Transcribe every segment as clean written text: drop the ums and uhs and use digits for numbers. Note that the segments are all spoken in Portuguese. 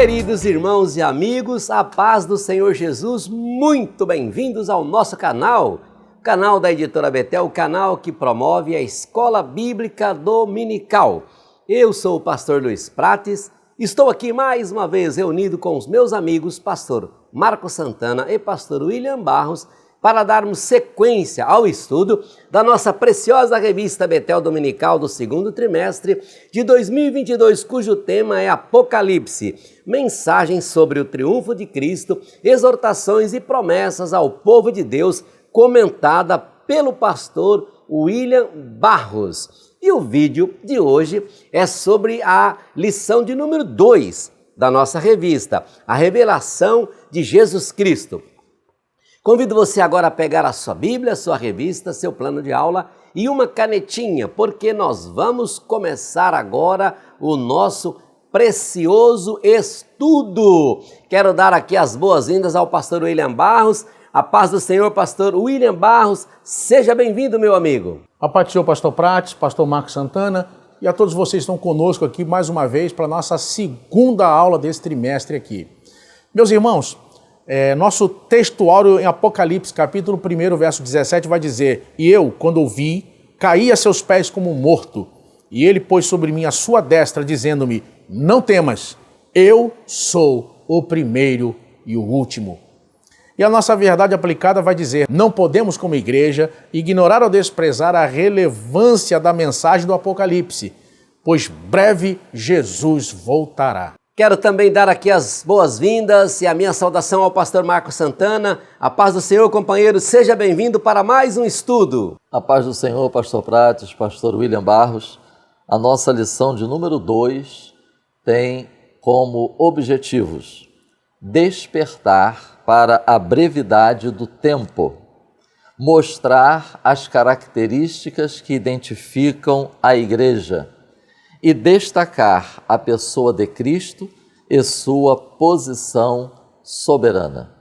Queridos irmãos e amigos, a paz do Senhor Jesus, muito bem-vindos ao nosso canal, o canal da Editora Betel, o canal que promove a Escola Bíblica Dominical. Eu sou o pastor Luiz Prates, estou aqui mais uma vez reunido com os meus amigos, pastor Marcos Santana e pastor William Barros, para darmos sequência ao estudo da nossa preciosa revista Betel Dominical do segundo trimestre de 2022, cujo tema é Apocalipse, mensagens sobre o triunfo de Cristo, exortações e promessas ao povo de Deus, comentada pelo pastor William Barros. E o vídeo de hoje é sobre a lição de número 2 da nossa revista, a revelação de Jesus Cristo. Convido você agora a pegar a sua Bíblia, a sua revista, seu plano de aula e uma canetinha, porque nós vamos começar agora o nosso precioso estudo. Quero dar aqui as boas-vindas ao pastor William Barros. A paz do Senhor, pastor William Barros. Seja bem-vindo, meu amigo. A paz do Senhor, pastor Prates, pastor Marcos Santana e a todos vocês que estão conosco aqui mais uma vez para a nossa segunda aula desse trimestre aqui. Meus irmãos, nosso textuário em Apocalipse, capítulo 1, verso 17, vai dizer: E eu, quando o vi, caí a seus pés como morto, e ele pôs sobre mim a sua destra, dizendo-me: Não temas, eu sou o primeiro e o último. E a nossa verdade aplicada vai dizer: não podemos, como igreja, ignorar ou desprezar a relevância da mensagem do Apocalipse, pois breve Jesus voltará. Quero também dar aqui as boas-vindas e a minha saudação ao pastor Marcos Santana. A paz do Senhor, companheiro, seja bem-vindo para mais um estudo. A paz do Senhor, pastor Prates, pastor William Barros. A nossa lição de número 2 tem como objetivos despertar para a brevidade do tempo, mostrar as características que identificam a igreja e destacar a pessoa de Cristo e sua posição soberana.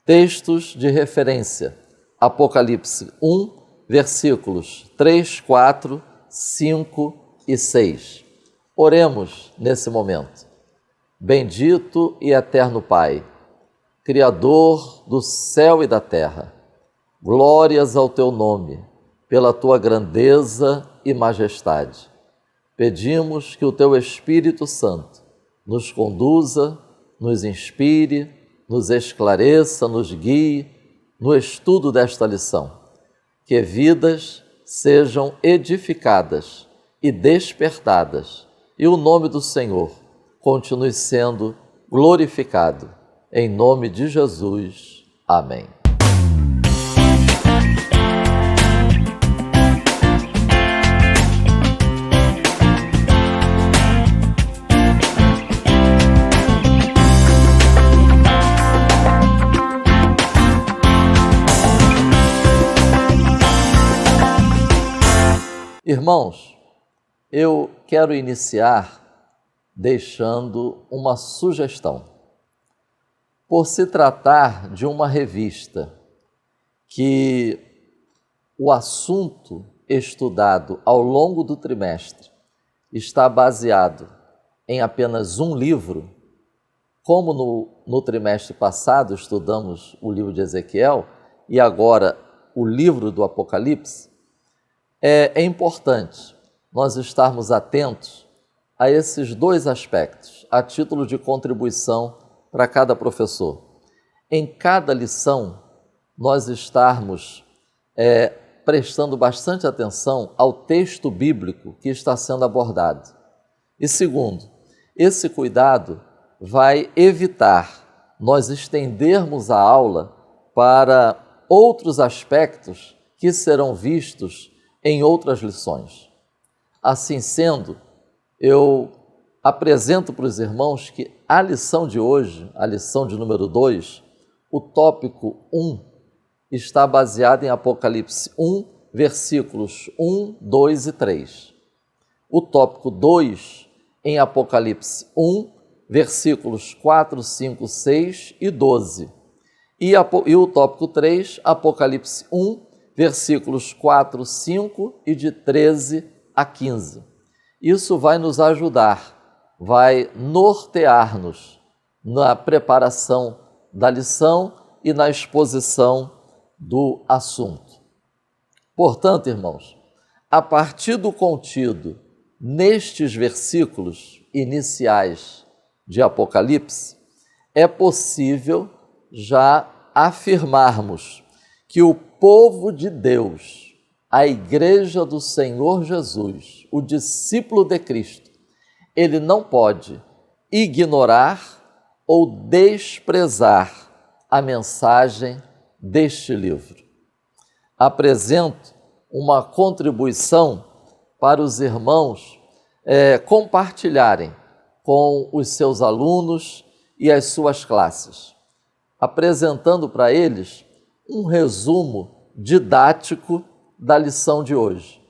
Textos de referência: Apocalipse 1, versículos 3, 4, 5 e 6. Oremos nesse momento. Bendito e eterno Pai, Criador do céu e da terra, glórias ao teu nome, pela tua grandeza e majestade. Pedimos que o teu Espírito Santo nos conduza, nos inspire, nos esclareça, nos guie no estudo desta lição. Que vidas sejam edificadas e despertadas e o nome do Senhor continue sendo glorificado. Em nome de Jesus. Amém. Irmãos, eu quero iniciar deixando uma sugestão. Por se tratar de uma revista que o assunto estudado ao longo do trimestre está baseado em apenas um livro, como no trimestre passado estudamos o livro de Ezequiel e agora o livro do Apocalipse, é importante nós estarmos atentos a esses dois aspectos, a título de contribuição para cada professor. Em cada lição, nós estarmos prestando bastante atenção ao texto bíblico que está sendo abordado. E segundo, esse cuidado vai evitar nós estendermos a aula para outros aspectos que serão vistos em outras lições. Assim sendo, eu apresento para os irmãos que a lição de hoje, a lição de número 2, o tópico 1, está baseado em Apocalipse 1, versículos 1, 2 e 3. O tópico 2, em Apocalipse 1, versículos 4, 5, 6 e 12. E o tópico 3, Apocalipse 1, versículos 4, 5 e de 13 a 15. Isso vai nos ajudar, vai nortear-nos na preparação da lição e na exposição do assunto. Portanto, irmãos, a partir do contido nestes versículos iniciais de Apocalipse, é possível já afirmarmos que o povo de Deus, a Igreja do Senhor Jesus, o discípulo de Cristo, ele não pode ignorar ou desprezar a mensagem deste livro. Apresento uma contribuição para os irmãos compartilharem com os seus alunos e as suas classes, apresentando para eles um resumo didático da lição de hoje.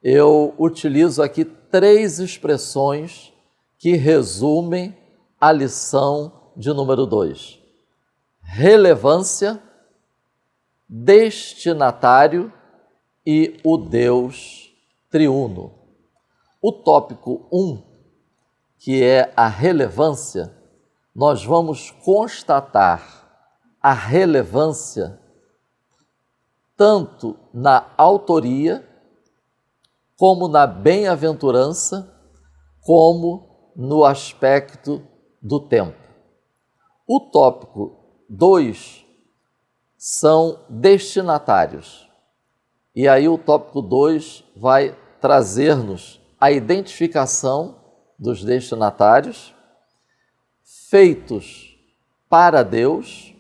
Eu utilizo aqui 3 expressões que resumem a lição de número 2. Relevância, destinatário e o Deus triuno. O tópico 1, que é a relevância, nós vamos constatar a relevância tanto na autoria, como na bem-aventurança, como no aspecto do tempo. O tópico 2 são destinatários. E aí o tópico 2 vai trazer-nos a identificação dos destinatários, feitos para Deus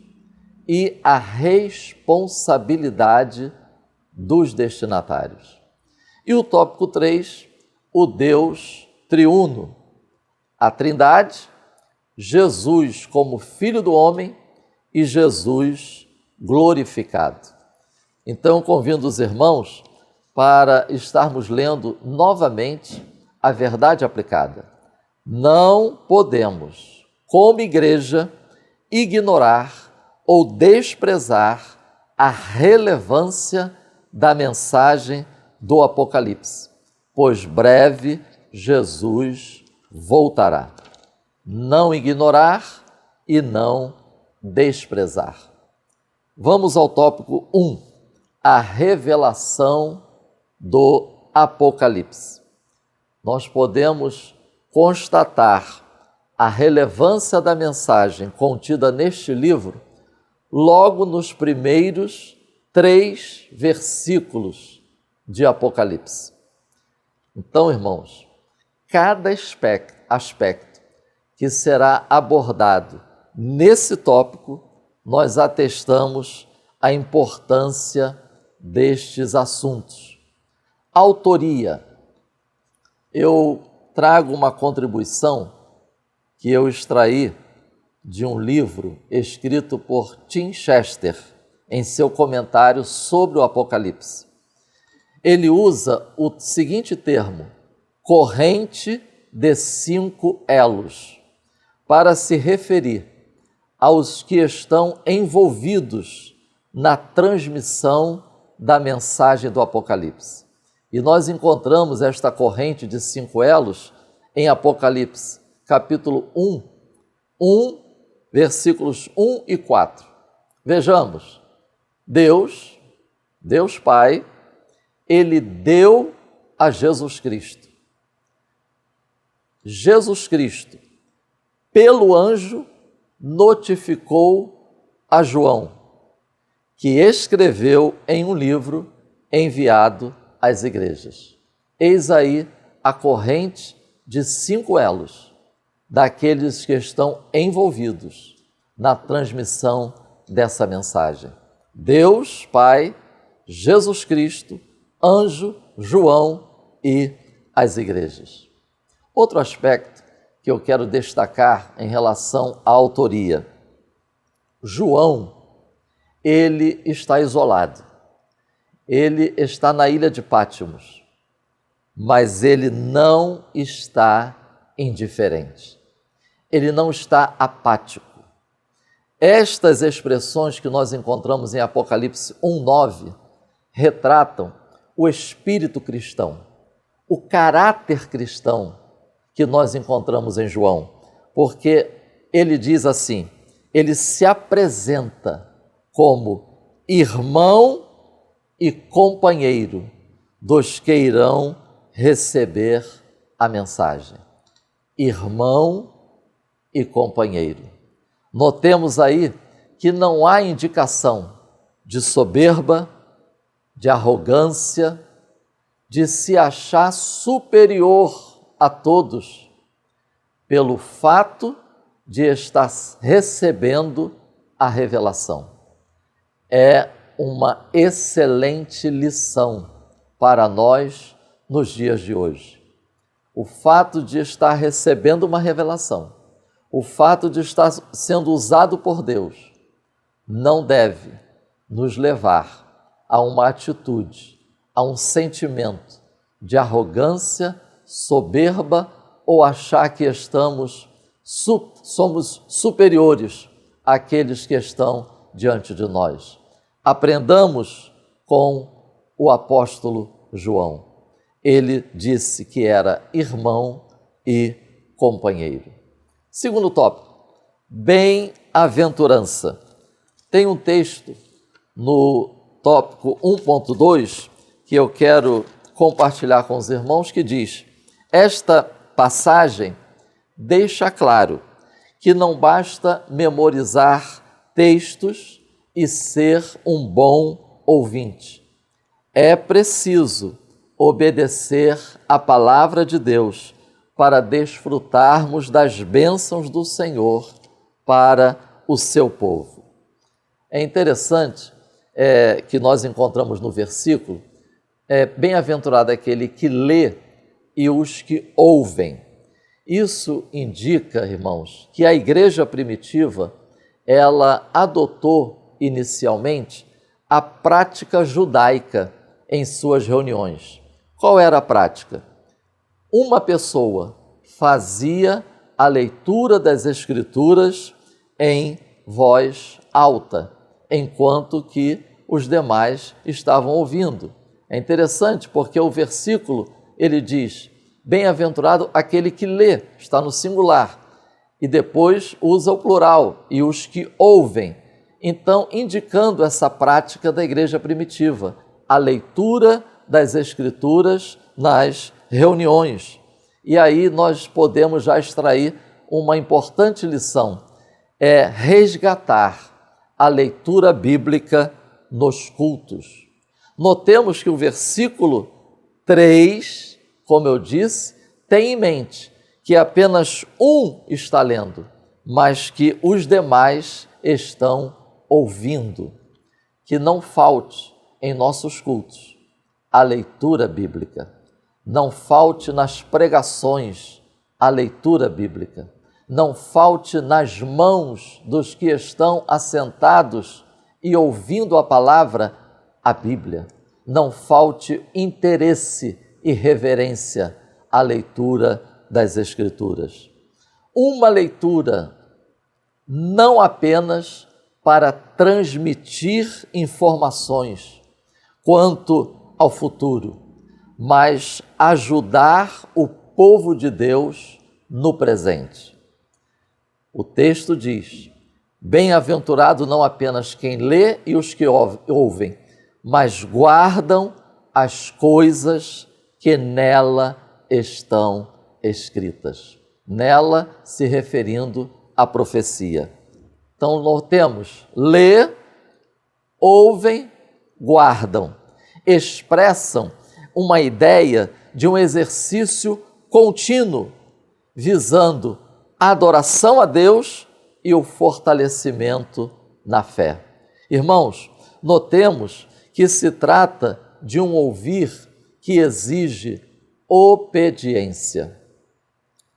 e a responsabilidade dos destinatários. E o tópico 3, o Deus triuno, a Trindade, Jesus como Filho do Homem e Jesus glorificado. Então, convido os irmãos para estarmos lendo novamente a verdade aplicada. Não podemos, como igreja, ignorar ou desprezar a relevância da mensagem do Apocalipse, pois breve Jesus voltará. Não ignorar e não desprezar. Vamos ao tópico 1, a revelação do Apocalipse. Nós podemos constatar a relevância da mensagem contida neste livro logo nos primeiros 3 versículos de Apocalipse. Então, irmãos, cada aspecto que será abordado nesse tópico, nós atestamos a importância destes assuntos. Autoria. Eu trago uma contribuição que eu extraí de um livro escrito por Tim Chester em seu comentário sobre o Apocalipse. Ele usa o seguinte termo, corrente de 5 elos, para se referir aos que estão envolvidos na transmissão da mensagem do Apocalipse. E nós encontramos esta corrente de 5 elos em Apocalipse, capítulo 1, versículos 1 e 4. Vejamos, Deus Pai, Ele deu a Jesus Cristo. Jesus Cristo, pelo anjo, notificou a João, que escreveu em um livro enviado às igrejas. Eis aí a corrente de 5 elos daqueles que estão envolvidos na transmissão dessa mensagem. Deus, Pai, Jesus Cristo, anjo, João e as igrejas. Outro aspecto que eu quero destacar em relação à autoria. João, ele está isolado. Ele está na ilha de Pátimos, mas ele não está indiferente. Ele não está apático. Estas expressões que nós encontramos em Apocalipse 1:9 retratam o espírito cristão, o caráter cristão que nós encontramos em João, porque ele diz assim, ele se apresenta como irmão e companheiro dos que irão receber a mensagem. Irmão e companheiro. Notemos aí que não há indicação de soberba, de arrogância, de se achar superior a todos, pelo fato de estar recebendo a revelação. É uma excelente lição para nós nos dias de hoje. O fato de estar recebendo uma revelação, o fato de estar sendo usado por Deus, não deve nos levar a uma atitude, a um sentimento de arrogância, soberba ou achar que somos superiores àqueles que estão diante de nós. Aprendamos com o apóstolo João. Ele disse que era irmão e companheiro. Segundo tópico, bem-aventurança. Tem um texto no tópico 1.2 que eu quero compartilhar com os irmãos que diz: esta passagem deixa claro que não basta memorizar textos e ser um bom ouvinte. É preciso obedecer à palavra de Deus para desfrutarmos das bênçãos do Senhor para o seu povo. É interessante que nós encontramos no versículo, bem-aventurado aquele que lê e os que ouvem. Isso indica, irmãos, que a igreja primitiva, ela adotou inicialmente a prática judaica em suas reuniões. Qual era a prática? Uma pessoa fazia a leitura das Escrituras em voz alta, enquanto que os demais estavam ouvindo. É interessante porque o versículo, ele diz, bem-aventurado aquele que lê, está no singular, e depois usa o plural, e os que ouvem. Então, indicando essa prática da igreja primitiva, a leitura das Escrituras nas reuniões. E aí nós podemos já extrair uma importante lição, é resgatar a leitura bíblica nos cultos. Notemos que o versículo 3, como eu disse, tem em mente que apenas um está lendo, mas que os demais estão ouvindo. Que não falte em nossos cultos a leitura bíblica. Não falte nas pregações a leitura bíblica. Não falte nas mãos dos que estão assentados e ouvindo a palavra, a Bíblia. Não falte interesse e reverência à leitura das Escrituras. Uma leitura não apenas para transmitir informações quanto ao futuro, mas ajudar o povo de Deus no presente. O texto diz, bem-aventurado não apenas quem lê e os que ouvem, mas guardam as coisas que nela estão escritas. Nela se referindo à profecia. Então, notemos, lê, ouvem, guardam. Expressam uma ideia de um exercício contínuo, visando a adoração a Deus e o fortalecimento na fé. Irmãos, notemos que se trata de um ouvir que exige obediência.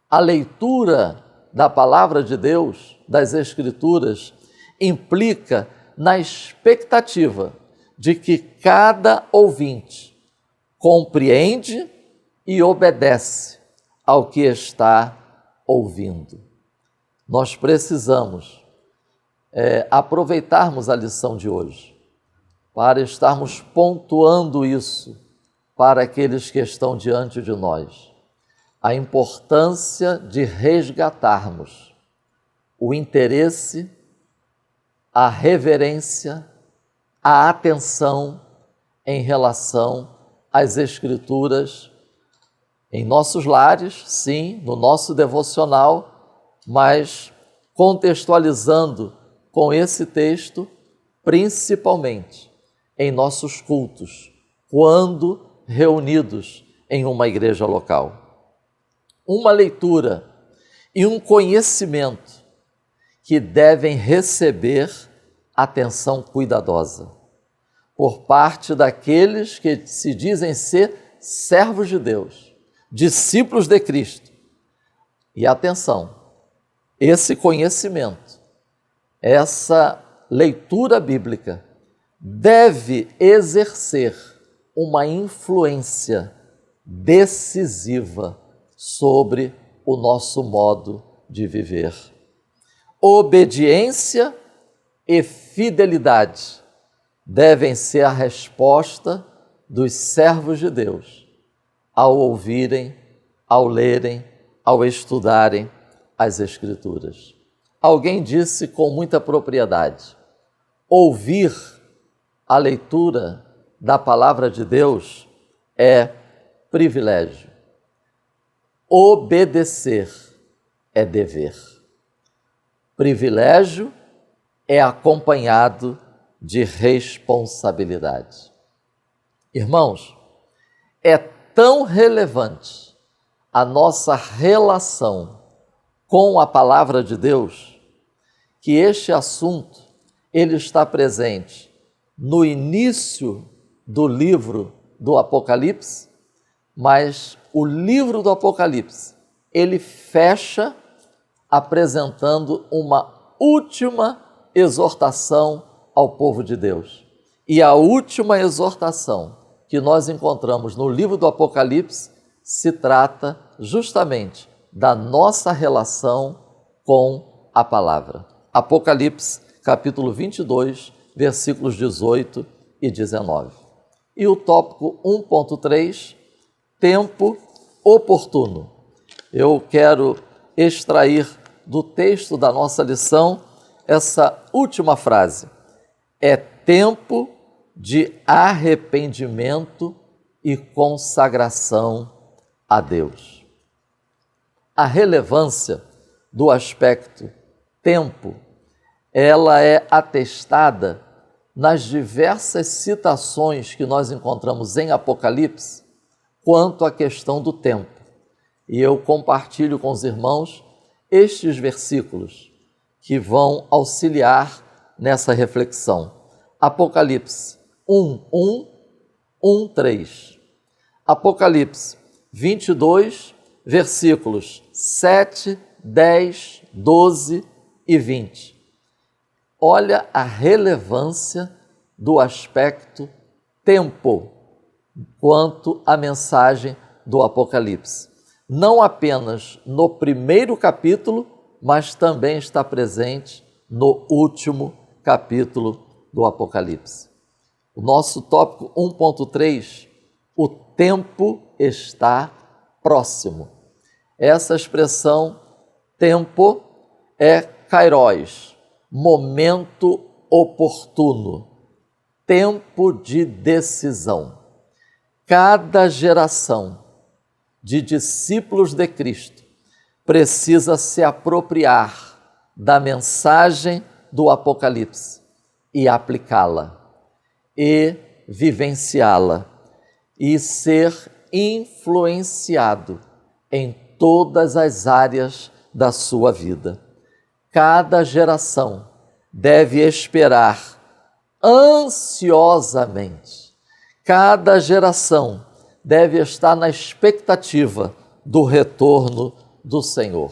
A leitura da palavra de Deus, das Escrituras, implica na expectativa de que cada ouvinte compreende e obedece ao que está ouvindo. Nós precisamos aproveitarmos a lição de hoje para estarmos pontuando isso para aqueles que estão diante de nós. A importância de resgatarmos o interesse, a reverência, a atenção em relação às Escrituras em nossos lares, sim, no nosso devocional, mas contextualizando com esse texto, principalmente em nossos cultos, quando reunidos em uma igreja local. Uma leitura e um conhecimento que devem receber atenção cuidadosa por parte daqueles que se dizem ser servos de Deus, discípulos de Cristo. E atenção, esse conhecimento, essa leitura bíblica deve exercer uma influência decisiva sobre o nosso modo de viver. Obediência e fidelidade devem ser a resposta dos servos de Deus ao ouvirem, ao lerem, ao estudarem as Escrituras. Alguém disse com muita propriedade: ouvir a leitura da palavra de Deus é privilégio. Obedecer é dever. Privilégio é acompanhado de responsabilidade. Irmãos, é tão relevante a nossa relação com a palavra de Deus que este assunto ele está presente no início do livro do Apocalipse, mas o livro do Apocalipse ele fecha apresentando uma última exortação ao povo de Deus. E a última exortação que nós encontramos no livro do Apocalipse se trata justamente da nossa relação com a palavra. Apocalipse, capítulo 22, versículos 18 e 19. E o tópico 1.3, tempo oportuno. Eu quero extrair do texto da nossa lição essa última frase. É tempo de arrependimento e consagração a Deus. A relevância do aspecto tempo, ela é atestada nas diversas citações que nós encontramos em Apocalipse quanto à questão do tempo. E eu compartilho com os irmãos estes versículos que vão auxiliar nessa reflexão. Apocalipse 1:1, 1:3. Apocalipse 22, versículos 7, 10, 12 e 20. Olha a relevância do aspecto tempo quanto à mensagem do Apocalipse. Não apenas no primeiro capítulo, mas também está presente no último capítulo do Apocalipse. O nosso tópico 1.3, o tempo está próximo. Essa expressão tempo é kairos, momento oportuno, tempo de decisão. Cada geração de discípulos de Cristo precisa se apropriar da mensagem do Apocalipse e aplicá-la, e vivenciá-la, e ser influenciado em todas as áreas da sua vida. Cada geração deve esperar ansiosamente. Cada geração deve estar na expectativa do retorno do Senhor.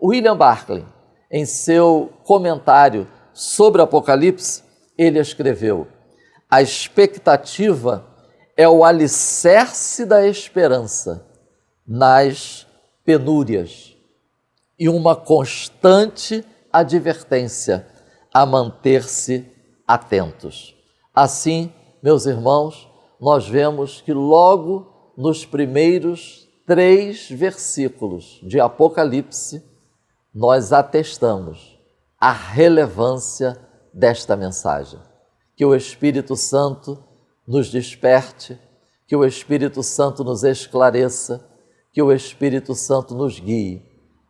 William Barclay, em seu comentário sobre o Apocalipse, ele escreveu: a expectativa é o alicerce da esperança nas penúrias e uma constante advertência a manter-se atentos. Assim, meus irmãos, nós vemos que logo nos primeiros 3 versículos de Apocalipse, nós atestamos a relevância desta mensagem. Que o Espírito Santo nos desperte, que o Espírito Santo nos esclareça, que o Espírito Santo nos guie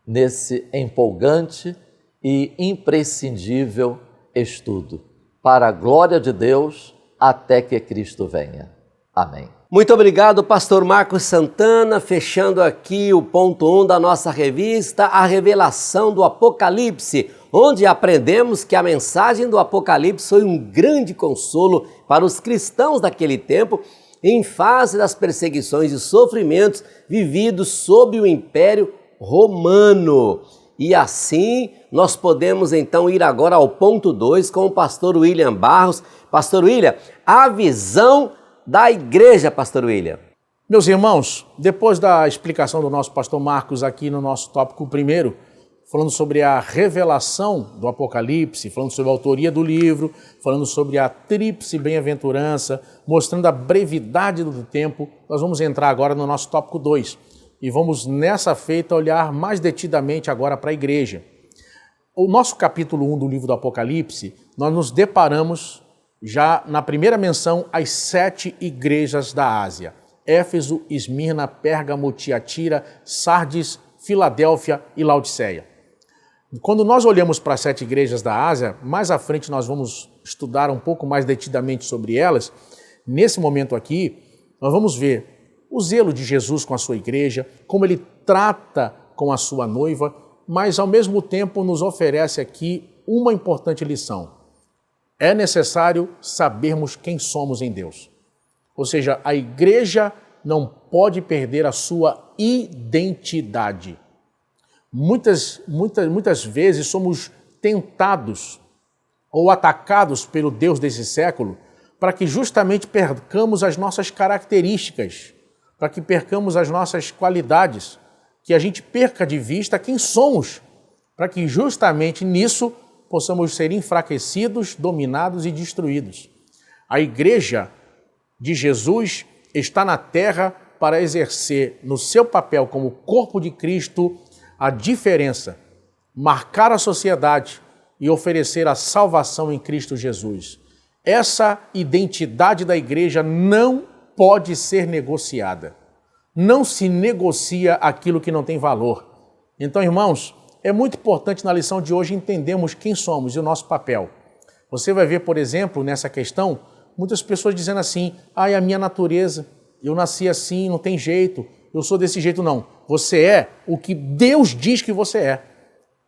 nesse empolgante e imprescindível estudo, para a glória de Deus, até que Cristo venha. Amém. Muito obrigado, pastor Marcos Santana, fechando aqui o ponto 1 da nossa revista, a revelação do Apocalipse, onde aprendemos que a mensagem do Apocalipse foi um grande consolo para os cristãos daquele tempo, em face das perseguições e sofrimentos vividos sob o Império Romano. E assim, nós podemos então ir agora ao ponto 2 com o pastor William Barros. Pastor William, a visão da igreja, pastor William. Meus irmãos, depois da explicação do nosso pastor Marcos aqui no nosso tópico 1, falando sobre a revelação do Apocalipse, falando sobre a autoria do livro, falando sobre a tríplice bem-aventurança, mostrando a brevidade do tempo, nós vamos entrar agora no nosso tópico 2 e vamos nessa feita olhar mais detidamente agora para a igreja. O nosso capítulo 1 do livro do Apocalipse, nós nos deparamos já na primeira menção às 7 igrejas da Ásia: Éfeso, Esmirna, Pérgamo, Tiatira, Sardes, Filadélfia e Laodiceia. Quando nós olhamos para as 7 igrejas da Ásia, mais à frente nós vamos estudar um pouco mais detidamente sobre elas. Nesse momento aqui, nós vamos ver o zelo de Jesus com a sua igreja, como ele trata com a sua noiva, mas ao mesmo tempo nos oferece aqui uma importante lição. É necessário sabermos quem somos em Deus. Ou seja, a igreja não pode perder a sua identidade. Muitas vezes somos tentados ou atacados pelo Deus desse século para que justamente percamos as nossas características, para que percamos as nossas qualidades, que a gente perca de vista quem somos, para que justamente nisso possamos ser enfraquecidos, dominados e destruídos. A igreja de Jesus está na terra para exercer no seu papel como corpo de Cristo a diferença, marcar a sociedade e oferecer a salvação em Cristo Jesus. Essa identidade da igreja não pode ser negociada. Não se negocia aquilo que não tem valor. Então, irmãos, é muito importante na lição de hoje entendermos quem somos e o nosso papel. Você vai ver, por exemplo, nessa questão, muitas pessoas dizendo assim: é a minha natureza, eu nasci assim, não tem jeito, eu sou desse jeito. Não, você é o que Deus diz que você é.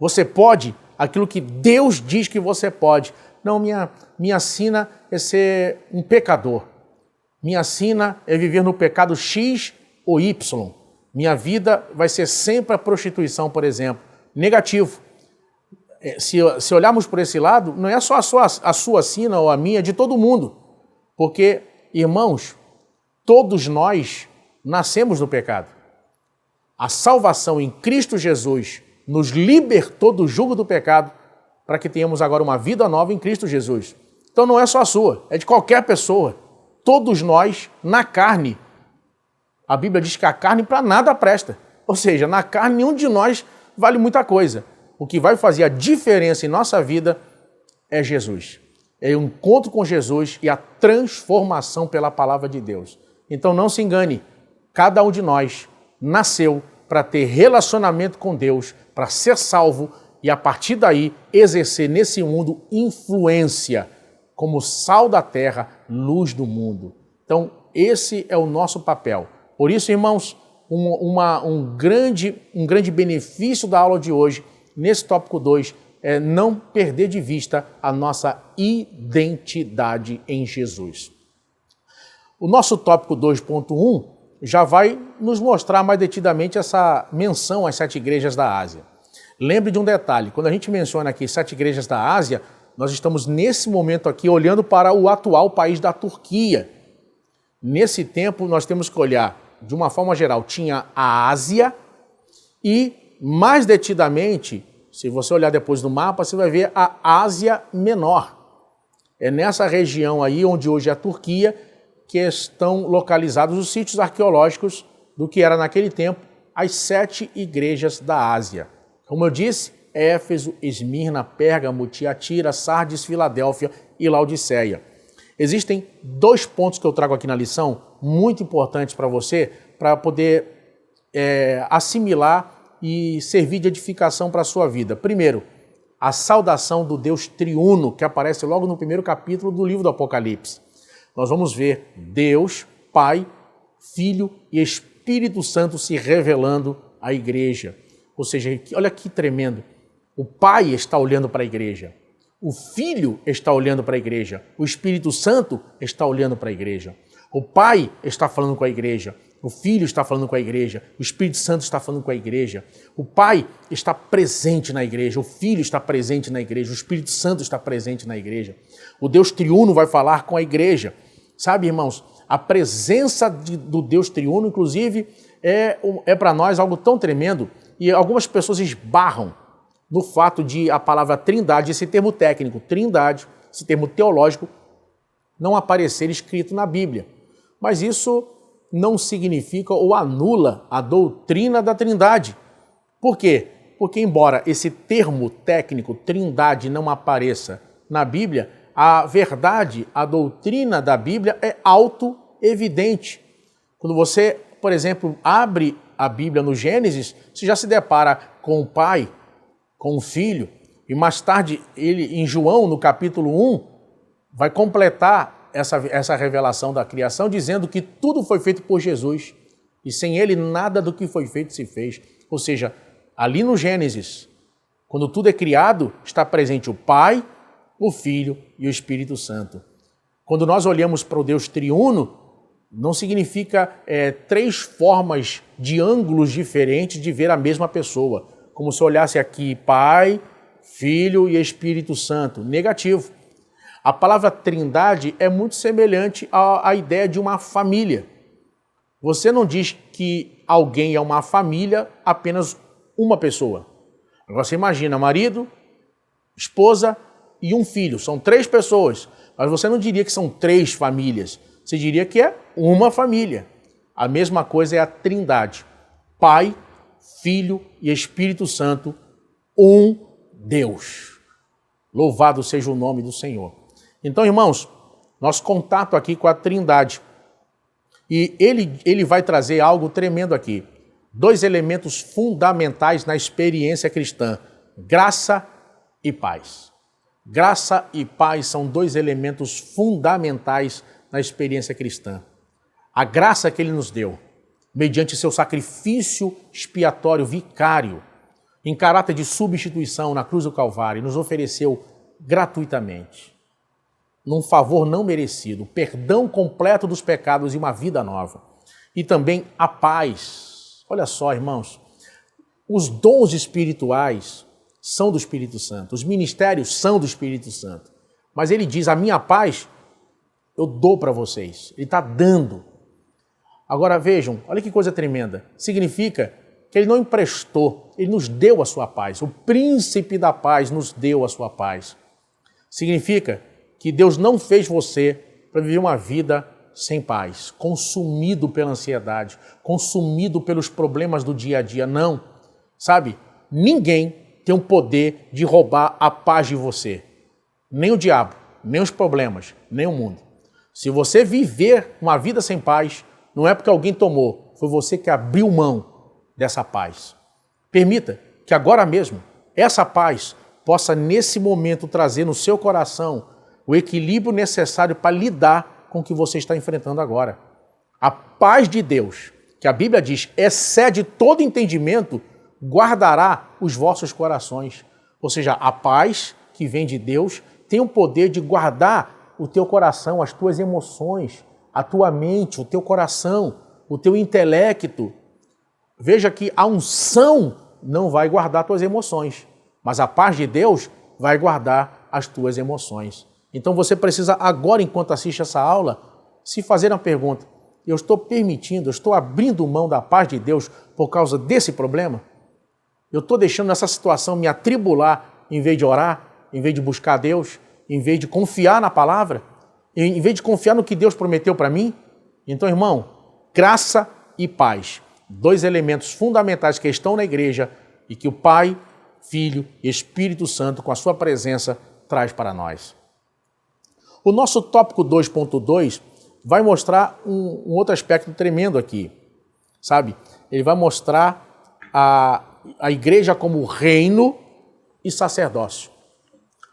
Você pode aquilo que Deus diz que você pode. Não, minha sina é ser um pecador. Minha sina é viver no pecado X ou Y. Minha vida vai ser sempre a prostituição, por exemplo. Negativo. Se olharmos por esse lado, não é só a sua sina ou a minha, é de todo mundo. Porque, irmãos, todos nós nascemos do pecado. A salvação em Cristo Jesus nos libertou do jugo do pecado para que tenhamos agora uma vida nova em Cristo Jesus. Então não é só a sua, é de qualquer pessoa. Todos nós, na carne. A Bíblia diz que a carne para nada presta. Ou seja, na carne nenhum de nós vale muita coisa. O que vai fazer a diferença em nossa vida é Jesus. É o encontro com Jesus e a transformação pela palavra de Deus. Então não se engane, cada um de nós nasceu para ter relacionamento com Deus, para ser salvo e a partir daí exercer nesse mundo influência como sal da terra, luz do mundo. Então esse é o nosso papel. Por isso, irmãos, um grande benefício da aula de hoje, nesse tópico 2, é não perder de vista a nossa identidade em Jesus. O nosso tópico 2.1 já vai nos mostrar mais detidamente essa menção às 7 igrejas da Ásia. Lembre de um detalhe, quando a gente menciona aqui 7 igrejas da Ásia, nós estamos nesse momento aqui olhando para o atual país da Turquia. Nesse tempo nós temos que olhar, de uma forma geral, tinha a Ásia e, mais detidamente, se você olhar depois no mapa, você vai ver a Ásia Menor. É nessa região aí, onde hoje é a Turquia, que estão localizados os sítios arqueológicos do que era naquele tempo as 7 igrejas da Ásia. Como eu disse, Éfeso, Esmirna, Pérgamo, Tiatira, Sardes, Filadélfia e Laodiceia. Existem 2 pontos que eu trago aqui na lição, muito importantes para você, para poder assimilar e servir de edificação para a sua vida. Primeiro, a saudação do Deus triuno, que aparece logo no primeiro capítulo do livro do Apocalipse. Nós vamos ver Deus, Pai, Filho e Espírito Santo se revelando à igreja. Ou seja, olha que tremendo. O Pai está olhando para a igreja. O Filho está olhando para a igreja. O Espírito Santo está olhando para a igreja. O Pai está falando com a igreja. O Filho está falando com a igreja. O Espírito Santo está falando com a igreja. O Pai está presente na igreja. O Filho está presente na igreja. O Espírito Santo está presente na igreja. O Deus triuno vai falar com a igreja. Sabe, irmãos, a presença do Deus triuno, inclusive, é para nós algo tão tremendo. E algumas pessoas esbarram no fato de a palavra trindade, esse termo técnico, trindade, esse termo teológico, não aparecer escrito na Bíblia. Mas isso não significa ou anula a doutrina da trindade. Por quê? Porque embora esse termo técnico, trindade, não apareça na Bíblia, a verdade, a doutrina da Bíblia é auto-evidente. Quando você, por exemplo, abre a Bíblia no Gênesis, você já se depara com o Pai, com o Filho, e mais tarde, ele em João, no capítulo 1, vai completar essa revelação da criação, dizendo que tudo foi feito por Jesus, e sem ele nada do que foi feito se fez. Ou seja, ali no Gênesis, quando tudo é criado, está presente o Pai, o Filho e o Espírito Santo. Quando nós olhamos para o Deus triuno, não significa 3 formas de ângulos diferentes de ver a mesma pessoa. Como se olhasse aqui Pai, Filho e Espírito Santo. Negativo. A palavra trindade é muito semelhante à ideia de uma família. Você não diz que alguém é uma família, apenas uma pessoa. Agora você imagina marido, esposa e um filho. São 3 pessoas. Mas você não diria que são 3 famílias. Você diria que é uma família. A mesma coisa é a trindade. Pai, Filho e Espírito Santo, um Deus. Louvado seja o nome do Senhor. Então, irmãos, nosso contato aqui com a trindade. E ele vai trazer algo tremendo aqui. 2 elementos fundamentais na experiência cristã. Graça e paz. Graça e paz são 2 elementos fundamentais na experiência cristã. A graça que ele nos deu, mediante seu sacrifício expiatório vicário, em caráter de substituição na cruz do Calvário, nos ofereceu gratuitamente, num favor não merecido, perdão completo dos pecados e uma vida nova. E também a paz. Olha só, irmãos, os dons espirituais são do Espírito Santo, os ministérios são do Espírito Santo. Mas ele diz, a minha paz eu dou para vocês. Ele está dando. Agora vejam, olha que coisa tremenda. Significa que ele não emprestou, ele nos deu a sua paz. O príncipe da paz nos deu a sua paz. Significa que Deus não fez você para viver uma vida sem paz, consumido pela ansiedade, consumido pelos problemas do dia a dia. Não. Sabe, ninguém tem o poder de roubar a paz de você. Nem o diabo, nem os problemas, nem o mundo. Se você viver uma vida sem paz, não é porque alguém tomou, foi você que abriu mão dessa paz. Permita que agora mesmo essa paz possa nesse momento trazer no seu coração o equilíbrio necessário para lidar com o que você está enfrentando agora. A paz de Deus, que a Bíblia diz, excede todo entendimento, guardará os vossos corações. Ou seja, a paz que vem de Deus tem o poder de guardar o teu coração, as tuas emoções, a tua mente, o teu coração, o teu intelecto. Veja que a unção não vai guardar tuas emoções, mas a paz de Deus vai guardar as tuas emoções. Então você precisa agora, enquanto assiste essa aula, se fazer uma pergunta. Eu estou permitindo, eu estou abrindo mão da paz de Deus por causa desse problema? Eu estou deixando essa situação me atribular em vez de orar, em vez de buscar Deus, em vez de confiar na palavra, em vez de confiar no que Deus prometeu para mim? Então, irmão, graça e paz, 2 elementos fundamentais que estão na igreja e que o Pai, Filho e Espírito Santo, com a sua presença, traz para nós. O nosso tópico 2.2 vai mostrar um outro aspecto tremendo aqui, sabe? Ele vai mostrar a igreja como reino e sacerdócio.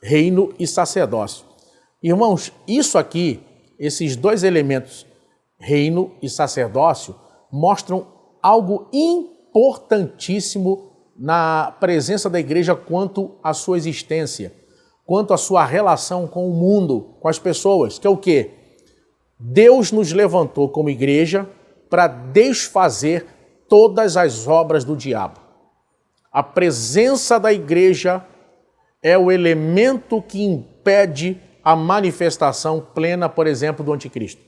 Reino e sacerdócio. Irmãos, isso aqui, esses dois elementos, reino e sacerdócio, mostram algo importantíssimo na presença da igreja quanto à sua existência, quanto à sua relação com o mundo, com as pessoas, que é o quê? Deus nos levantou como igreja para desfazer todas as obras do diabo. A presença da igreja é o elemento que impede a manifestação plena, por exemplo, do anticristo.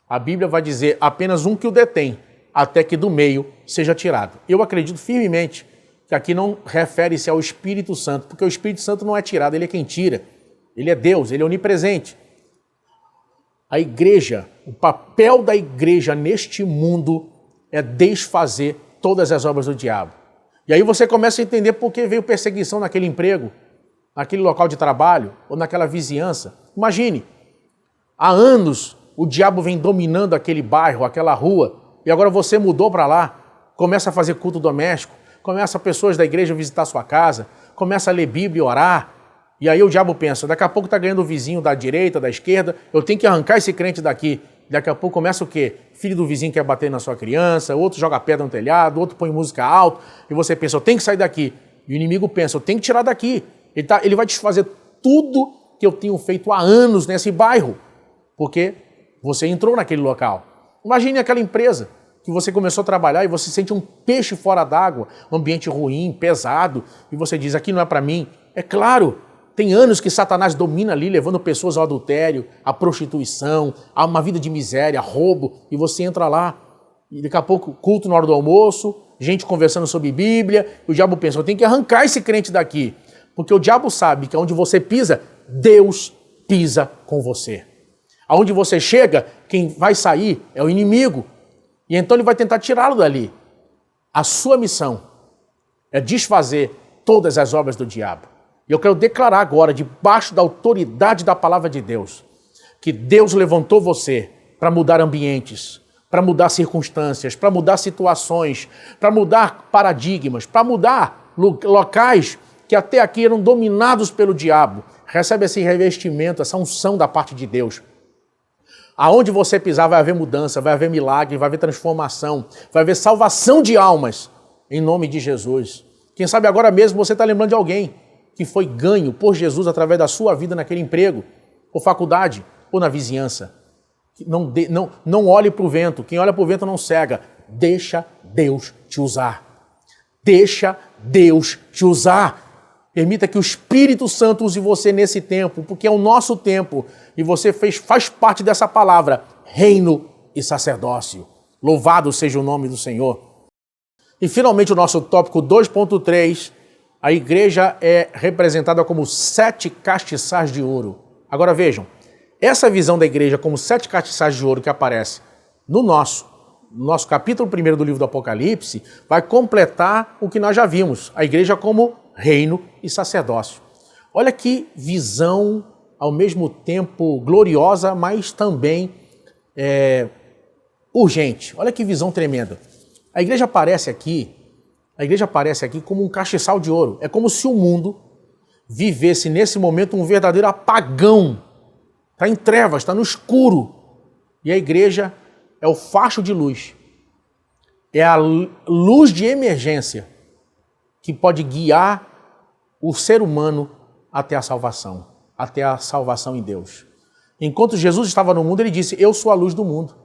A Bíblia vai dizer apenas um que o detém, até que do meio seja tirado. Eu acredito firmemente que aqui não refere-se ao Espírito Santo, porque o Espírito Santo não é tirado, ele é quem tira. Ele é Deus, ele é onipresente. A igreja, o papel da igreja neste mundo é desfazer todas as obras do diabo. E aí você começa a entender por que veio perseguição naquele emprego, naquele local de trabalho ou naquela vizinhança. Imagine, há anos o diabo vem dominando aquele bairro, aquela rua, e agora você mudou para lá, começa a fazer culto doméstico, começa pessoas da igreja a visitar a sua casa, começa a ler Bíblia e orar, e aí o diabo pensa, daqui a pouco está ganhando o vizinho da direita, da esquerda, eu tenho que arrancar esse crente daqui. Daqui a pouco começa o quê? Filho do vizinho quer bater na sua criança, outro joga pedra no telhado, outro põe música alto, e você pensa, eu tenho que sair daqui. E o inimigo pensa, eu tenho que tirar daqui. Ele vai desfazer tudo que eu tenho feito há anos nesse bairro, porque você entrou naquele local. Imagine aquela empresa que você começou a trabalhar e você sente um peixe fora d'água, um ambiente ruim, pesado, e você diz, aqui não é para mim. É claro, tem anos que Satanás domina ali, levando pessoas ao adultério, à prostituição, a uma vida de miséria, roubo, e você entra lá, e daqui a pouco culto na hora do almoço, gente conversando sobre Bíblia, e o diabo pensa, eu tenho que arrancar esse crente daqui, porque o diabo sabe que onde você pisa, Deus pisa com você. Aonde você chega, quem vai sair é o inimigo, e então ele vai tentar tirá-lo dali. A sua missão é desfazer todas as obras do diabo. E eu quero declarar agora, debaixo da autoridade da palavra de Deus, que Deus levantou você para mudar ambientes, para mudar circunstâncias, para mudar situações, para mudar paradigmas, para mudar locais que até aqui eram dominados pelo diabo. Recebe esse revestimento, essa unção da parte de Deus. Aonde você pisar vai haver mudança, vai haver milagre, vai haver transformação, vai haver salvação de almas, em nome de Jesus. Quem sabe agora mesmo você está lembrando de alguém que foi ganho por Jesus através da sua vida naquele emprego, ou faculdade, ou na vizinhança. Não olhe para o vento, quem olha para o vento não cega. Deixa Deus te usar. Deixa Deus te usar. Permita que o Espírito Santo use você nesse tempo, porque é o nosso tempo, e você faz parte dessa palavra, reino e sacerdócio. Louvado seja o nome do Senhor. E finalmente o nosso tópico 2.3, a igreja é representada como 7 castiçais de ouro. Agora vejam, essa visão da igreja como 7 castiçais de ouro que aparece no nosso capítulo 1 do livro do Apocalipse, vai completar o que nós já vimos, a igreja como reino e sacerdócio. Olha que visão, ao mesmo tempo gloriosa, mas também urgente. Olha que visão tremenda. A igreja aparece aqui como um castiçal de ouro. É como se o mundo vivesse nesse momento um verdadeiro apagão. Está em trevas, está no escuro. E a igreja é o facho de luz. É a luz de emergência que pode guiar o ser humano até a salvação em Deus. Enquanto Jesus estava no mundo, ele disse, eu sou a luz do mundo.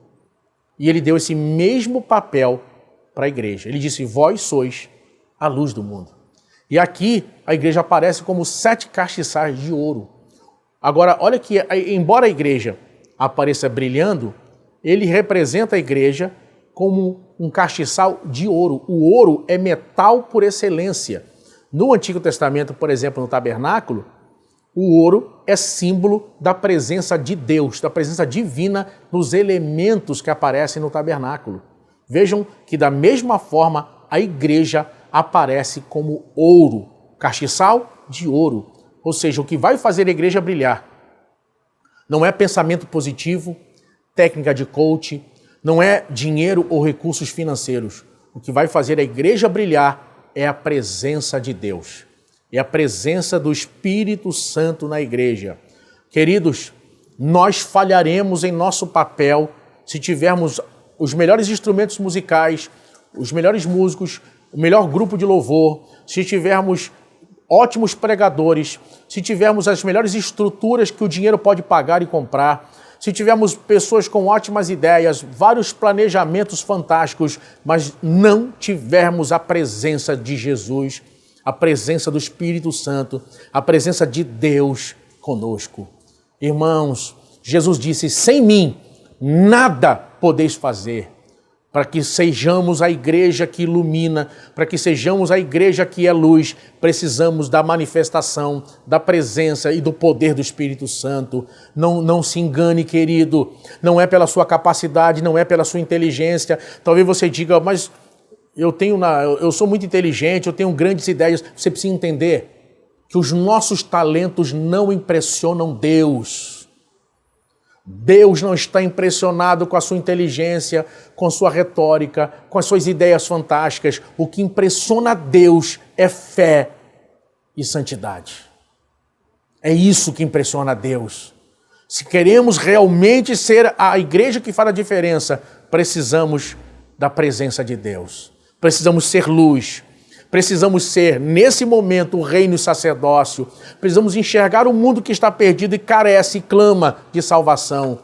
E ele deu esse mesmo papel para a igreja. Ele disse, vós sois a luz do mundo. E aqui a igreja aparece como 7 castiçais de ouro. Agora, olha que, embora a igreja apareça brilhando, ele representa a igreja como um castiçal de ouro. O ouro é metal por excelência. No Antigo Testamento, por exemplo, no tabernáculo, o ouro é símbolo da presença de Deus, da presença divina nos elementos que aparecem no tabernáculo. Vejam que da mesma forma a igreja aparece como ouro, castiçal de ouro. Ou seja, o que vai fazer a igreja brilhar não é pensamento positivo, técnica de coach, não é dinheiro ou recursos financeiros. O que vai fazer a igreja brilhar é a presença de Deus. É a presença do Espírito Santo na igreja. Queridos, nós falharemos em nosso papel se tivermos os melhores instrumentos musicais, os melhores músicos, o melhor grupo de louvor, se tivermos ótimos pregadores, se tivermos as melhores estruturas que o dinheiro pode pagar e comprar, se tivermos pessoas com ótimas ideias, vários planejamentos fantásticos, mas não tivermos a presença de Jesus, a presença do Espírito Santo, a presença de Deus conosco. Irmãos, Jesus disse, sem mim, nada podeis fazer. Para que sejamos a igreja que ilumina, para que sejamos a igreja que é luz, precisamos da manifestação, da presença e do poder do Espírito Santo. Não se engane, querido, não é pela sua capacidade, não é pela sua inteligência. Talvez você diga, mas eu sou muito inteligente, eu tenho grandes ideias. Você precisa entender que os nossos talentos não impressionam Deus. Deus não está impressionado com a sua inteligência, com a sua retórica, com as suas ideias fantásticas. O que impressiona Deus é fé e santidade. É isso que impressiona Deus. Se queremos realmente ser a igreja que faz a diferença, precisamos da presença de Deus. Precisamos ser luz. Precisamos ser, nesse momento, o reino e o sacerdócio. Precisamos enxergar o mundo que está perdido e carece e clama de salvação.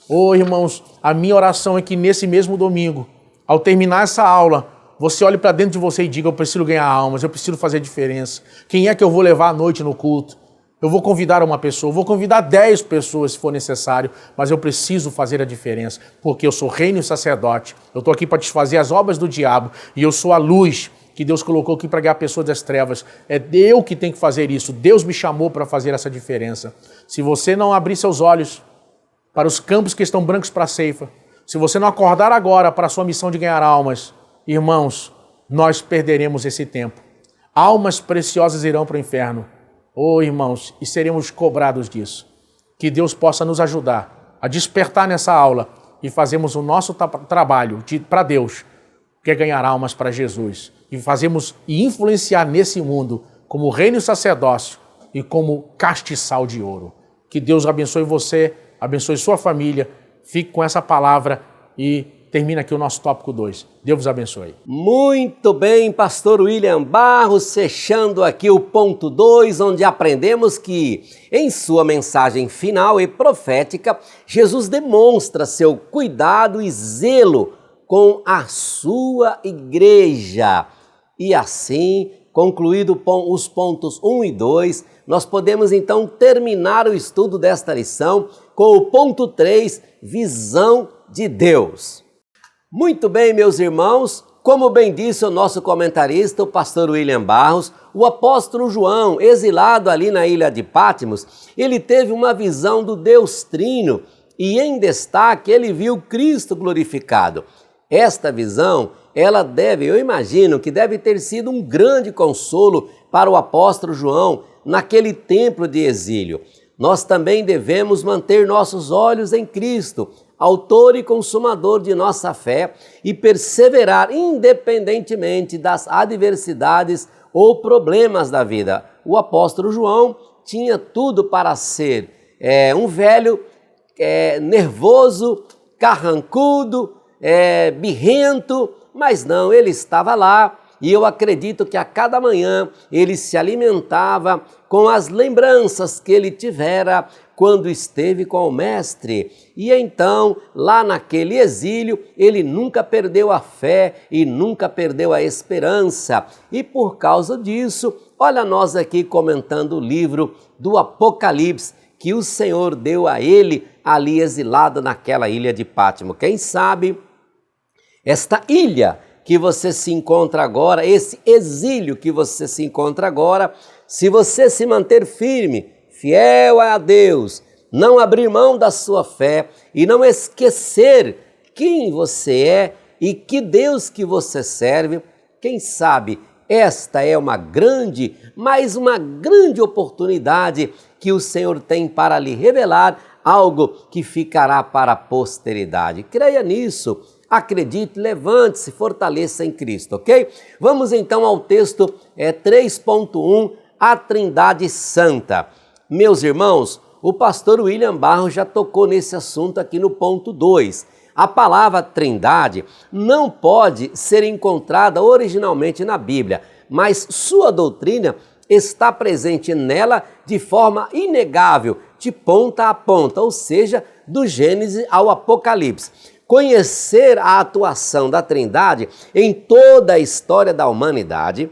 Oh, irmãos, a minha oração é que nesse mesmo domingo, ao terminar essa aula, você olhe para dentro de você e diga, eu preciso ganhar almas, eu preciso fazer diferença. Quem é que eu vou levar à noite no culto? Eu vou convidar uma pessoa, eu vou convidar 10 pessoas se for necessário, mas eu preciso fazer a diferença, porque eu sou reino e sacerdote. Eu estou aqui para desfazer as obras do diabo e eu sou a luz que Deus colocou aqui para guiar pessoas das trevas. É eu que tenho que fazer isso. Deus me chamou para fazer essa diferença. Se você não abrir seus olhos para os campos que estão brancos para a ceifa, se você não acordar agora para a sua missão de ganhar almas, irmãos, nós perderemos esse tempo. Almas preciosas irão para o inferno. Oh, irmãos, e seremos cobrados disso. Que Deus possa nos ajudar a despertar nessa aula e fazermos o nosso trabalho para Deus, que é ganhar almas para Jesus. E influenciar nesse mundo como reino e sacerdócio e como castiçal de ouro. Que Deus abençoe você, abençoe sua família, fique com essa palavra e termina aqui o nosso tópico 2. Deus vos abençoe. Muito bem, pastor William Barros, fechando aqui o ponto 2, onde aprendemos que, em sua mensagem final e profética, Jesus demonstra seu cuidado e zelo com a sua igreja. E assim, concluído os pontos 1 e 2, nós podemos então terminar o estudo desta lição com o ponto 3, visão de Deus. Muito bem, meus irmãos, como bem disse o nosso comentarista, o pastor William Barros, o apóstolo João, exilado ali na ilha de Patmos, ele teve uma visão do Deus Trino e em destaque ele viu Cristo glorificado. Esta visão, eu imagino que deve ter sido um grande consolo para o apóstolo João naquele templo de exílio. Nós também devemos manter nossos olhos em Cristo, autor e consumador de nossa fé, e perseverar independentemente das adversidades ou problemas da vida. O apóstolo João tinha tudo para ser um velho nervoso, carrancudo, birrento, mas não, ele estava lá e eu acredito que a cada manhã ele se alimentava com as lembranças que ele tivera quando esteve com o Mestre. E então, lá naquele exílio, ele nunca perdeu a fé e nunca perdeu a esperança. E por causa disso, olha nós aqui comentando o livro do Apocalipse, que o Senhor deu a ele ali exilado naquela ilha de Patmos. Quem sabe esta ilha que você se encontra agora, esse exílio que você se encontra agora, se você se manter firme, fiel a Deus, não abrir mão da sua fé e não esquecer quem você é e que Deus que você serve, quem sabe Esta é mais uma grande oportunidade que o Senhor tem para lhe revelar algo que ficará para a posteridade. Creia nisso, acredite, levante-se, fortaleça em Cristo, ok? Vamos então ao texto 3.1, a Trindade Santa. Meus irmãos, o pastor William Barros já tocou nesse assunto aqui no ponto 2. A palavra Trindade não pode ser encontrada originalmente na Bíblia, mas sua doutrina está presente nela de forma inegável, de ponta a ponta, ou seja, do Gênesis ao Apocalipse. Conhecer a atuação da Trindade em toda a história da humanidade,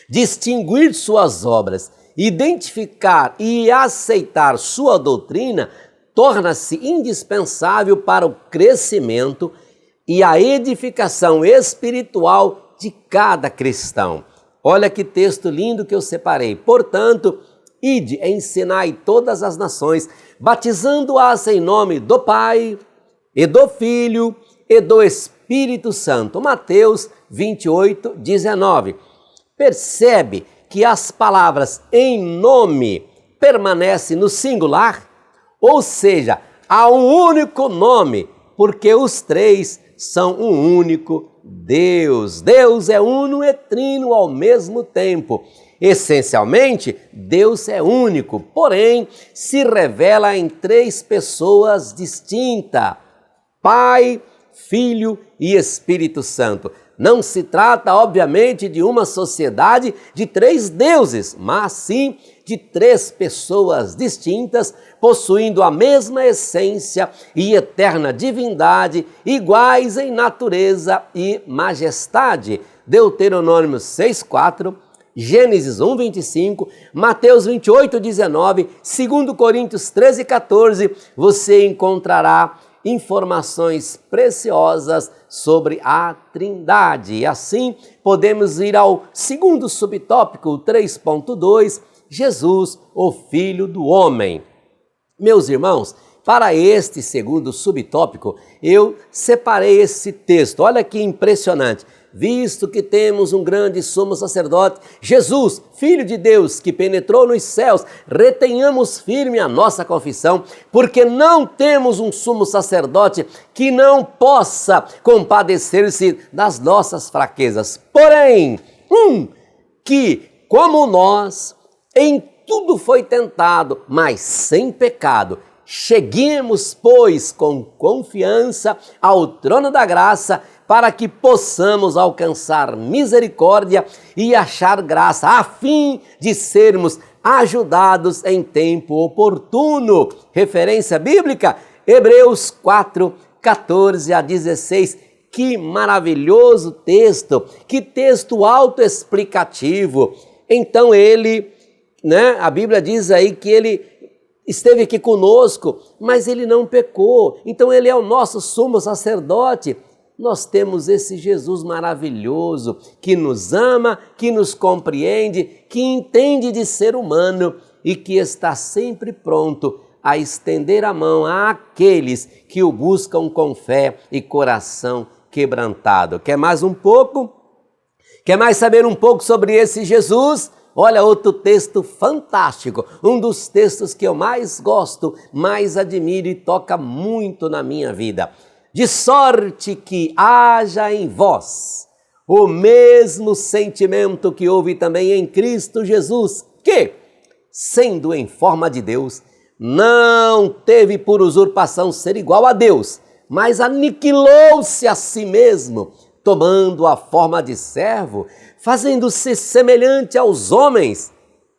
distinguir suas obras, identificar e aceitar sua doutrina, torna-se indispensável para o crescimento e a edificação espiritual de cada cristão. Olha que texto lindo que eu separei. Portanto, ide, ensinai todas as nações, batizando-as em nome do Pai, e do Filho, e do Espírito Santo. Mateus 28, 19. Percebe que as palavras em nome permanecem no singular? Ou seja, há um único nome, porque os três são um único Deus. Deus é uno e trino ao mesmo tempo. Essencialmente, Deus é único, porém se revela em três pessoas distintas: Pai, Filho e Espírito Santo. Não se trata, obviamente, de uma sociedade de três deuses, mas sim de três pessoas distintas, possuindo a mesma essência e eterna divindade, iguais em natureza e majestade. Deuteronômio 6,4, Gênesis 1,25, Mateus 28, 19, 2 Coríntios 13, 14, você encontrará informações preciosas sobre a Trindade. E assim podemos ir ao segundo subtópico, 3.2, Jesus, o Filho do Homem. Meus irmãos, para este segundo subtópico, eu separei esse texto. Olha que impressionante. Visto que temos um grande sumo sacerdote, Jesus, Filho de Deus, que penetrou nos céus, retenhamos firme a nossa confissão, porque não temos um sumo sacerdote que não possa compadecer-se das nossas fraquezas. Porém, que, como nós, em tudo foi tentado, mas sem pecado. Cheguemos, pois, com confiança ao trono da graça, para que possamos alcançar misericórdia e achar graça, a fim de sermos ajudados em tempo oportuno. Referência bíblica, Hebreus 4, 14 a 16. Que maravilhoso texto, que texto autoexplicativo. Então a Bíblia diz aí que ele esteve aqui conosco, mas ele não pecou. Então ele é o nosso sumo sacerdote. Nós temos esse Jesus maravilhoso que nos ama, que nos compreende, que entende de ser humano e que está sempre pronto a estender a mão àqueles que o buscam com fé e coração quebrantado. Quer mais um pouco? Quer mais saber um pouco sobre esse Jesus? Olha outro texto fantástico, um dos textos que eu mais gosto, mais admiro e toca muito na minha vida. De sorte que haja em vós o mesmo sentimento que houve também em Cristo Jesus, que, sendo em forma de Deus, não teve por usurpação ser igual a Deus, mas aniquilou-se a si mesmo, tomando a forma de servo, fazendo-se semelhante aos homens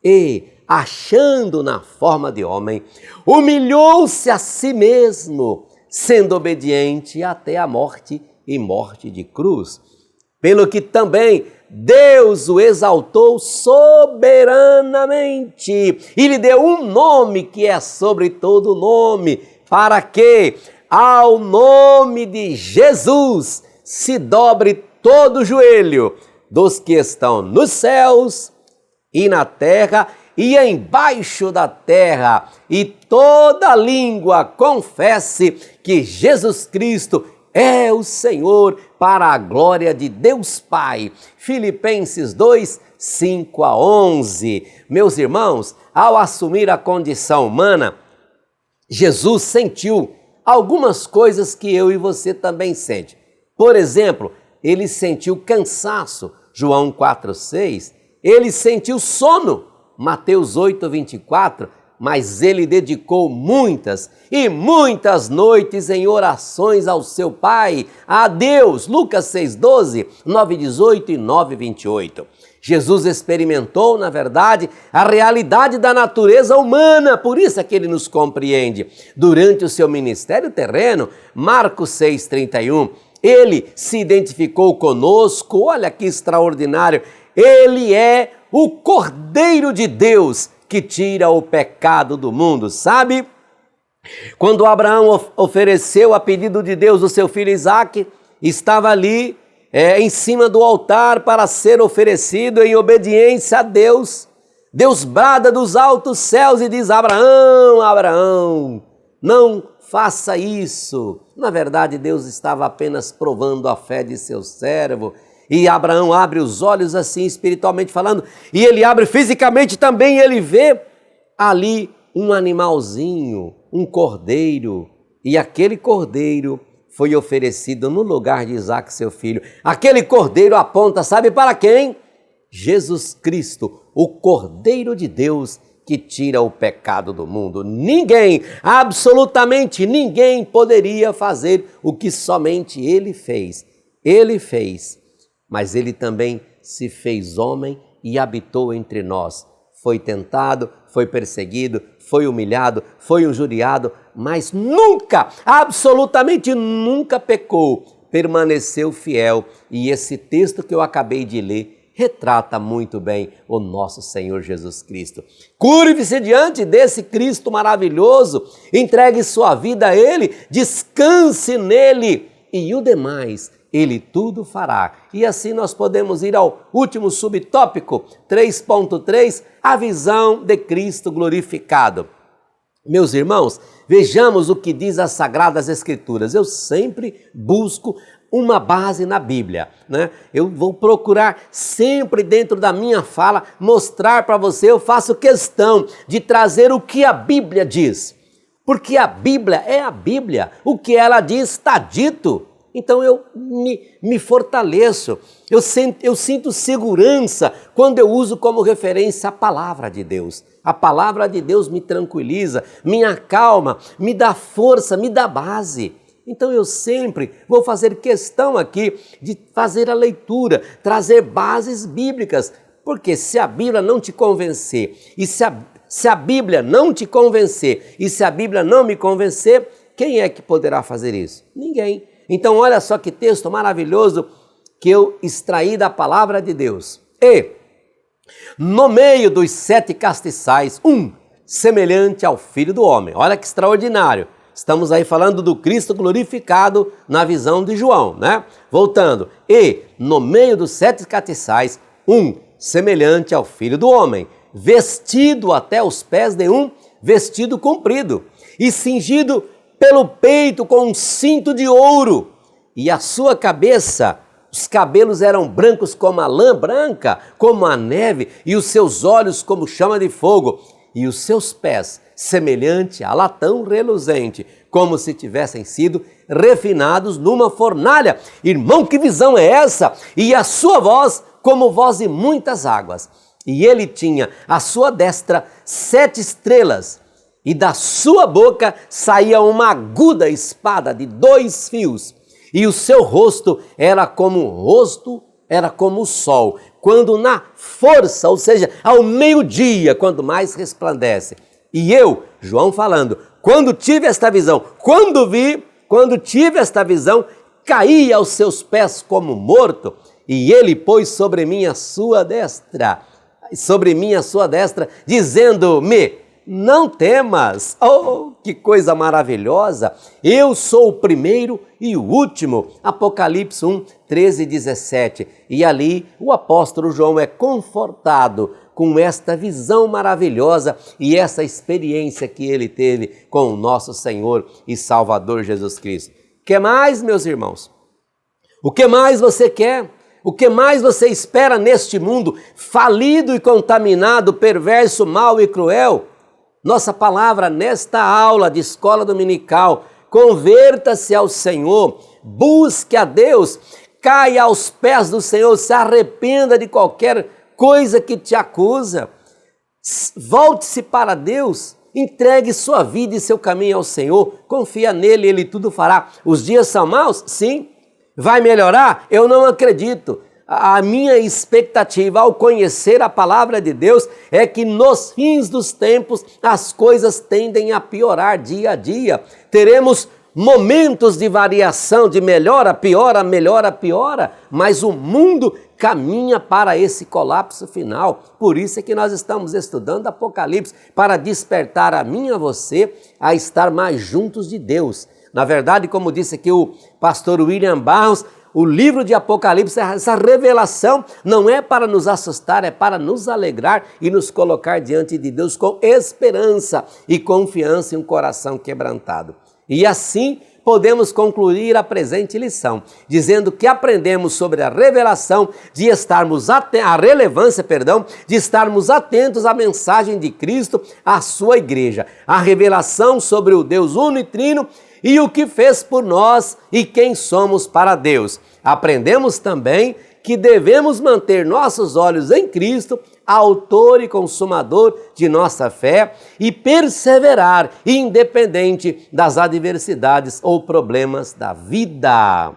e, achando na forma de homem, humilhou-se a si mesmo, sendo obediente até a morte e morte de cruz. Pelo que também Deus o exaltou soberanamente e lhe deu um nome que é sobre todo nome, para que ao nome de Jesus se dobre todo o joelho dos que estão nos céus e na terra e embaixo da terra, e toda língua confesse que Jesus Cristo é o Senhor, para a glória de Deus Pai. Filipenses 2, 5 a 11. Meus irmãos, ao assumir a condição humana, Jesus sentiu algumas coisas que eu e você também sente. Por exemplo, ele sentiu cansaço, João 4,6. Ele sentiu sono, Mateus 8,24. Mas ele dedicou muitas e muitas noites em orações ao seu Pai, a Deus, Lucas 6,12, 9,18 e 9,28. Jesus experimentou, na verdade, a realidade da natureza humana, por isso é que ele nos compreende. Durante o seu ministério terreno, Marcos 6,31, ele se identificou conosco, olha que extraordinário, ele é o Cordeiro de Deus que tira o pecado do mundo, sabe? Quando Abraão ofereceu a pedido de Deus o seu filho Isaque, estava ali em cima do altar para ser oferecido em obediência a Deus. Deus brada dos altos céus e diz: Abraão, Abraão, não faça isso. Na verdade, Deus estava apenas provando a fé de seu servo. E Abraão abre os olhos assim, espiritualmente falando, e ele abre fisicamente também, e ele vê ali um animalzinho, um cordeiro, e aquele cordeiro foi oferecido no lugar de Isaque, seu filho. Aquele cordeiro aponta, sabe para quem? Jesus Cristo, o Cordeiro de Deus que tira o pecado do mundo. Ninguém, absolutamente ninguém poderia fazer o que somente ele fez. Ele fez. Mas ele também se fez homem e habitou entre nós. Foi tentado, foi perseguido, foi humilhado, foi injuriado, mas nunca, absolutamente nunca pecou. Permaneceu fiel. E esse texto que eu acabei de ler retrata muito bem o nosso Senhor Jesus Cristo. Curve-se diante desse Cristo maravilhoso, entregue sua vida a Ele, descanse nele e o demais Ele tudo fará. E assim nós podemos ir ao último subtópico, 3.3, a visão de Cristo glorificado. Meus irmãos, vejamos o que diz as Sagradas Escrituras. Eu sempre busco uma base na Bíblia, né? Eu vou procurar sempre dentro da minha fala mostrar para você, eu faço questão de trazer o que a Bíblia diz. Porque a Bíblia é a Bíblia, o que ela diz está dito. Então eu me fortaleço, eu sinto segurança quando eu uso como referência a palavra de Deus. A palavra de Deus me tranquiliza, me acalma, me dá força, me dá base. Então eu sempre vou fazer questão aqui de fazer a leitura, trazer bases bíblicas, porque se a Bíblia não te convencer, e se a Bíblia não te convencer, e se a Bíblia não me convencer, quem é que poderá fazer isso? Ninguém. Então olha só que texto maravilhoso que eu extraí da palavra de Deus. E no meio dos 7 castiçais, semelhante ao Filho do Homem. Olha que extraordinário. Estamos aí falando do Cristo glorificado na visão de João, né? Voltando. E no meio dos 7 castiçais, semelhante ao Filho do Homem, vestido até os pés de um vestido comprido e cingido pelo peito com um cinto de ouro, e a sua cabeça, os cabelos eram brancos como a lã branca, como a neve, e os seus olhos como chama de fogo, e os seus pés semelhante a latão reluzente, como se tivessem sido refinados numa fornalha. Irmão, que visão é essa? E a sua voz como voz de muitas águas. E ele tinha à sua destra 7 estrelas, e da sua boca saía uma aguda espada de 2 fios, e o seu rosto era como o sol, quando na força, ou seja, ao meio-dia, quando mais resplandece. E eu, João falando, quando tive esta visão, quando tive esta visão, caí aos seus pés como morto, e ele pôs sobre mim a sua destra, dizendo-me: não temas. Oh, que coisa maravilhosa! Eu sou o primeiro e o último. Apocalipse 1, 13 e 17. E ali o apóstolo João é confortado com esta visão maravilhosa e essa experiência que ele teve com o nosso Senhor e Salvador Jesus Cristo. Que mais, meus irmãos? O que mais você quer? O que mais você espera neste mundo falido e contaminado, perverso, mau e cruel? Nossa palavra nesta aula de escola dominical: converta-se ao Senhor, busque a Deus, caia aos pés do Senhor, se arrependa de qualquer coisa que te acusa, volte-se para Deus, entregue sua vida e seu caminho ao Senhor, confia nele, Ele tudo fará. Os dias são maus? Sim. Vai melhorar? Eu não acredito. A minha expectativa ao conhecer a palavra de Deus é que nos fins dos tempos as coisas tendem a piorar dia a dia. Teremos momentos de variação, de melhora, piora, melhora, piora, mas o mundo caminha para esse colapso final. Por isso é que nós estamos estudando Apocalipse, para despertar a mim e a você a estar mais juntos de Deus. Na verdade, como disse aqui o pastor William Barros, o livro de Apocalipse, essa revelação não é para nos assustar, é para nos alegrar e nos colocar diante de Deus com esperança e confiança em um coração quebrantado. E assim podemos concluir a presente lição, dizendo que aprendemos sobre a revelação de estarmos a relevância, de estarmos atentos à mensagem de Cristo, à sua igreja, a revelação sobre o Deus uno e trino e o que fez por nós e quem somos para Deus. Aprendemos também que devemos manter nossos olhos em Cristo, autor e consumador de nossa fé, e perseverar independente das adversidades ou problemas da vida.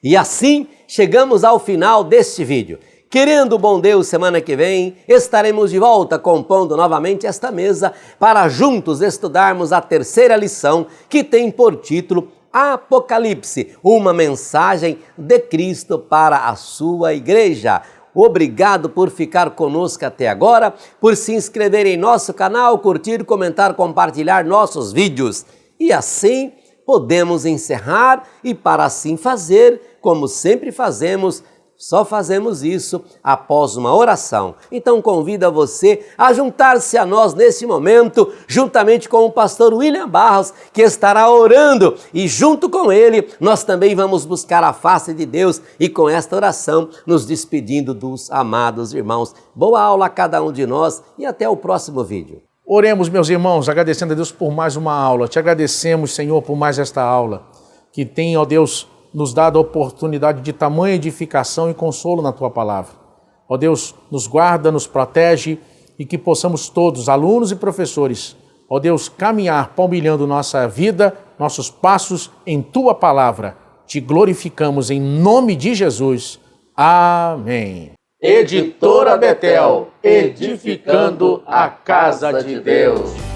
E assim chegamos ao final deste vídeo. Querendo o bom Deus, semana que vem estaremos de volta compondo novamente esta mesa para juntos estudarmos a terceira lição, que tem por título Apocalipse, uma mensagem de Cristo para a sua igreja. Obrigado por ficar conosco até agora, por se inscrever em nosso canal, curtir, comentar, compartilhar nossos vídeos. E assim podemos encerrar e, para assim fazer, como sempre fazemos, só fazemos isso após uma oração. Então convido você a juntar-se a nós nesse momento, juntamente com o pastor William Barros, que estará orando, e junto com ele nós também vamos buscar a face de Deus e com esta oração nos despedindo dos amados irmãos. Boa aula a cada um de nós e até o próximo vídeo. Oremos, meus irmãos, agradecendo a Deus por mais uma aula. Te agradecemos, Senhor, por mais esta aula, que tem, ó Deus, nos dado a oportunidade de tamanha edificação e consolo na Tua palavra. Ó Deus, nos guarda, nos protege e que possamos todos, alunos e professores, ó Deus, caminhar palmilhando nossa vida, nossos passos em Tua palavra. Te glorificamos em nome de Jesus. Amém. Editora Betel, edificando a casa de Deus.